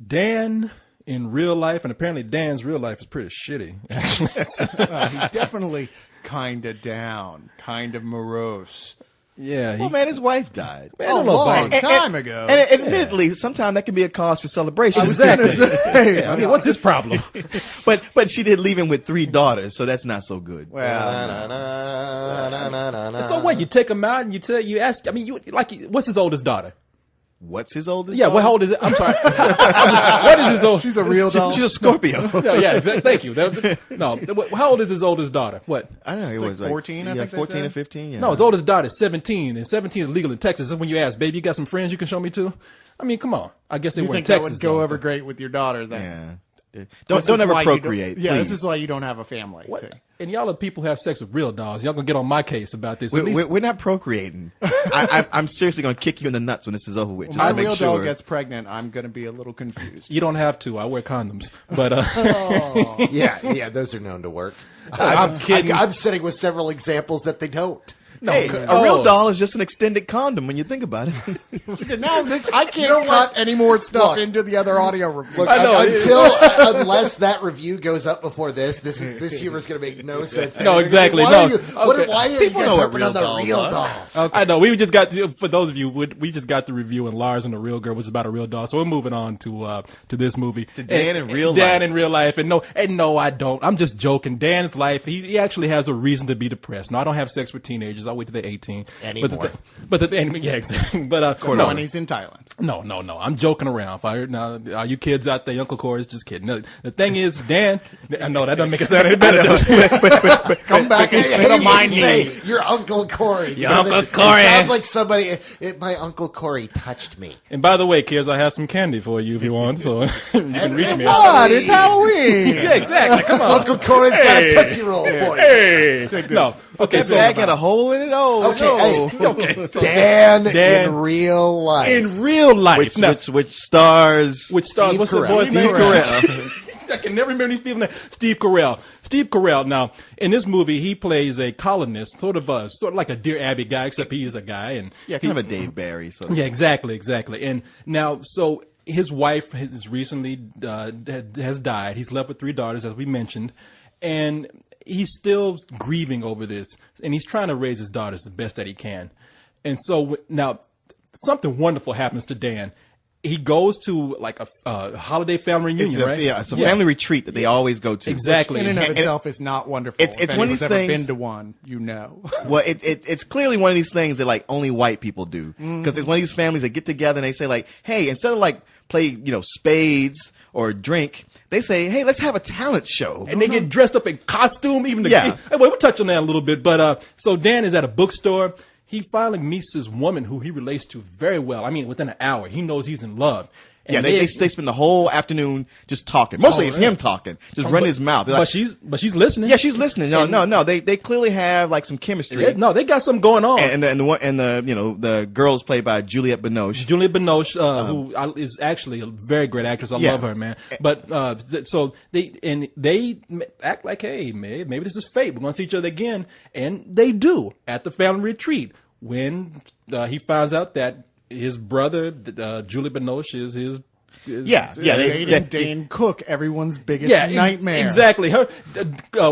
Dan in real life, and apparently Dan's real life is pretty shitty, actually. He's definitely kind of down, kind of morose. Yeah. Well, man, his wife died. Man, A don't know long about it. time ago. And admittedly, sometimes that can be a cause for celebration. Exactly. Yeah, I mean, what's his problem? But she did leave him with 3 daughters, so that's not so good. Well, So what? You take him out and you ask. I mean, what's his oldest daughter? What's his oldest? Yeah, daughter? what old is it? I'm sorry. What is his old? she's a real doll. She's a Scorpio. No, yeah, exactly. Thank you. No, how old is his oldest daughter? What? I don't know. It It's was like 14, I think they 14 said. or 15. Yeah. No, his oldest daughter is 17, and 17 is legal in Texas. That's when you ask, baby, you got some friends you can show me to? I mean, come on. I guess they You were in think that Texas. would go though, over so. great with your daughter then? Yeah. This Don't is ever why you don't- procreate. Yeah, this please. is why you don't have a family. What? see. And y'all are people who have sex with real dolls. Y'all gonna get on my case about this. At least, We're not procreating. I'm seriously going to kick you in the nuts when this is over with. Just My to make real sure. doll gets pregnant, I'm going to be a little confused. you don't have to. I wear condoms. But Yeah, those are known to work. I'm kidding. I'm sitting with several examples that they don't. no, Hey, oh. a real doll is just an extended condom when you think about it. Now I can't cut any more stuff into the other audio review. Look, I know. unless that review goes up before this humor is going to make no sense. No, exactly. Why No. Are you, Okay. why are you People guys know what harping real on the dolls real are. dolls? I know. We just got for those of you. We just got the review on Lars and the Real Girl, which is about a real doll. So we're moving on to this movie. To Dan in real Dan life. in real life, and no, I don't. I'm just joking. Dan's life. He actually has a reason to be depressed. No, I don't have sex with teenagers. I'll wait till they're 18. Anymore. Yeah, exactly. But No, when he's in Thailand. No. I'm joking around. Now, are you kids out there? Your Uncle Corey's just kidding. No, the thing is, Dan. No, that doesn't make it sound any better. does it? Come back and Hey, remind you me. say your Uncle Corey. Your because Uncle it Corey. sounds like somebody. My Uncle Corey touched me. And by the way, kids, I have some candy for you if you want. So you can reach me. What? It's Halloween. Yeah, exactly. Come on. Uncle Corey's got a Tootsie Roll for you. Hey. No. Okay, That so bag had a hole in it. Oh, Okay, no. hey, okay. So Dan Dan in real life. in real life. Which, Now, which stars? which stars? Steve What's the Carell. boy's Steve name? Carell. I can never remember these people's names. Steve Carell. Steve Carell. Now, in this movie, he plays a colonist, sort of like a Dear Abby guy, except he is a guy, and Yeah, kind of a Dave Barry. So. yeah, exactly. And now, so his wife has recently has died. He's left with 3 daughters, as we mentioned, and he's still grieving over this, and he's trying to raise his daughters the best that he can. And so now, something wonderful happens to Dan. He goes to like a holiday family reunion, right? Yeah, it's a family retreat that they always go to. Exactly. In and of And- itself is not wonderful. It's If one of anyone's these ever things- been to one, you know. Well, it's clearly one of these things that like only white people do, because it's one of these families that get together and they say like, hey, instead of like play spades or drink, they say, hey, let's have a talent show. And they get dressed up in costume, even the Yeah. Hey, we'll touch on that a little bit. But so Dan is at a bookstore. He finally meets this woman who he relates to very well. I mean, within an hour, he knows he's in love. And Yeah, they spend the whole afternoon just talking. Mostly it's him talking, just running his mouth. They're But like, she's listening. yeah, she's listening. No. They clearly have like some chemistry. Yeah, no, they got something going on. And the girl is played by Juliette Binoche. Julia Binoche, who is actually a very great actress. I Yeah. love her, man. But so they act like, hey, maybe this is fate. We're gonna see each other again, and they do at the family retreat when he finds out that his brother, Julia Binoche, is his. Yeah. Dating Dane Cook, everyone's biggest nightmare. Exactly. Her,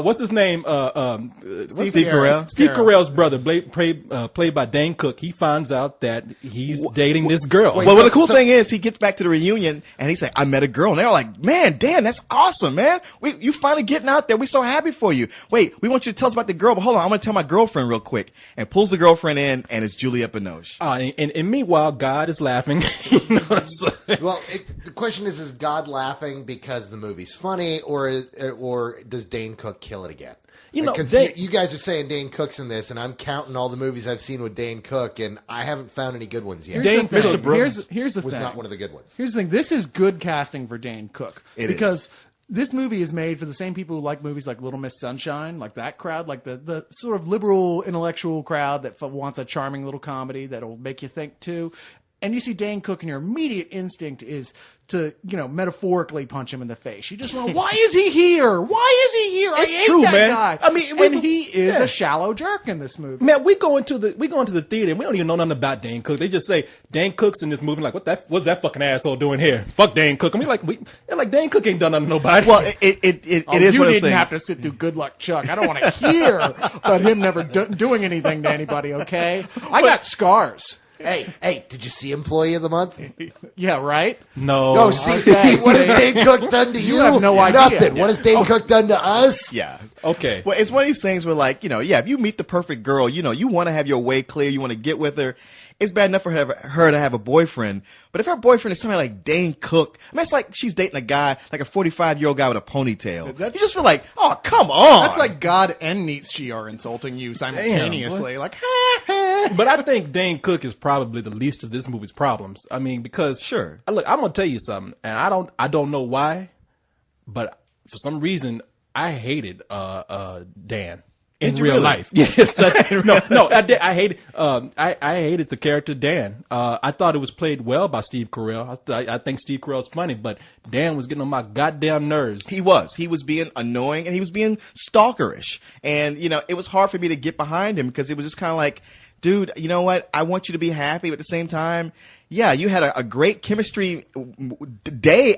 what's his name? Steve Carell. Steve Carell's brother, played by Dane Cook. He finds out that he's dating this girl. Well, the cool thing is he gets back to the reunion and he's like, I met a girl. And they're like, man, Dan, that's awesome, man. You finally getting out there. We're so happy for you. Wait, we want you to tell us about the girl, but hold on. I'm going to tell my girlfriend real quick. And pulls the girlfriend in, and it's Juliette Binoche. And meanwhile, God is laughing. So- Well, the question is God laughing because the movie's funny, or does Dane Cook kill it again? Because you guys are saying Dane Cook's in this, and I'm counting all the movies I've seen with Dane Cook, and I haven't found any good ones yet. Here's the Mr. thing. Brooks Here's the was thing. not one of the good ones. Here's the thing. This is good casting for Dane Cook. It because this movie is made for the same people who like movies like Little Miss Sunshine, like that crowd, like the sort of liberal intellectual crowd that wants a charming little comedy that'll make you think too. And you see Dane Cook, and your immediate instinct is to, metaphorically punch him in the face. You just went, why is he here? Why is he here? It's I hate true, that man. guy. I mean, and he is a shallow jerk in this movie. Man, we go into the theater and we don't even know nothing about Dane Cook. They just say Dane Cook's in this movie. Like, what's that fucking asshole doing here? Fuck Dane Cook. I mean, like Dane Cook ain't done nothing to nobody. Well, it is one of those You didn't things. have to sit through Good Luck Chuck. I don't want to hear about him never doing anything to anybody. Okay, I got scars. Hey, did you see Employee of the Month? Yeah, right? No. No, see, what has Dane Cook done to you? You have no idea. Nothing. What has Dane Cook done to us? Yeah. Okay. Well, it's one of these things where, like, if you meet the perfect girl, you want to have your way clear, you want to get with her. It's bad enough for her to have a boyfriend, but if her boyfriend is somebody like Dane Cook, I mean, it's like she's dating a guy, like a 45-year-old guy with a ponytail. You just feel like, oh, come on. That's like God and Nietzsche are insulting you simultaneously. Like, But I think Dane Cook is probably the least of this movie's problems. I mean, because Sure. Look, I'm gonna tell you something, and I don't know why, but for some reason I hated Dan in Did you real really? life. Yes, I did. I hated I hated the character Dan. I thought it was played well by Steve Carell. I think Steve Carell's funny, but Dan was getting on my goddamn nerves. He was being annoying and he was being stalkerish, and it was hard for me to get behind him because it was just kind of like, dude, you know what? I want you to be happy, but at the same time, yeah, you had a great chemistry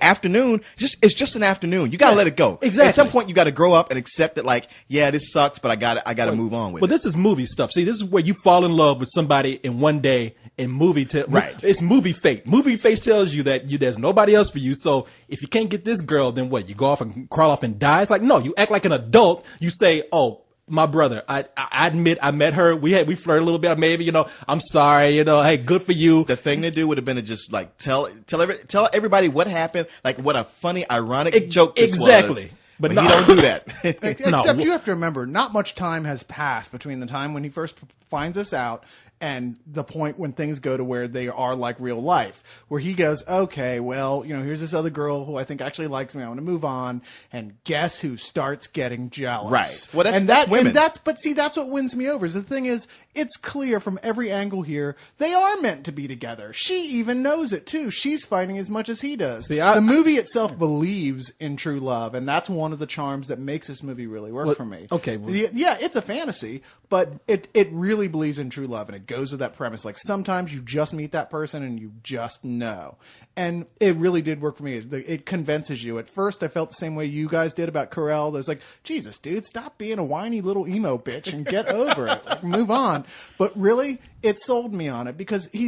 afternoon. It's just an afternoon. You got to let it go. Exactly. At some point, you got to grow up and accept that, like, yeah, this sucks, but I got to move on with it. Well, this is movie stuff. See, this is where you fall in love with somebody in one day in movie. Right. It's movie fate. Movie fate tells you that there's nobody else for you. So if you can't get this girl, then what? You go off and crawl off and die? It's like, no, you act like an adult. You say, oh, my brother, I admit I met her. We flirted a little bit. Maybe, I'm sorry. Hey, good for you. The thing to do would have been to just like tell everybody what happened. Like what a funny, ironic joke this exactly. was. But you don't do that. Except you have to remember, not much time has passed between the time when he first finds this out and the point when things go to where they are like real life, where he goes, okay, well, here's this other girl who I think actually likes me. I want to move on. And guess who starts getting jealous? Right. Well, that's women. But see, that's what wins me over. Is the thing is, it's clear from every angle here, they are meant to be together. She even knows it too. She's fighting as much as he does. See, the movie itself believes in true love. And that's one of the charms that makes this movie really work for me. Okay. Yeah, it's a fantasy, but it really believes in true love, and it goes with that premise. Like sometimes you just meet that person and you just know, and it really did work for me. It convinces you. At first, I felt the same way you guys did about Carell. There's like, Jesus, dude, stop being a whiny little emo bitch and get over it. Like, move on. But really, it sold me on it because he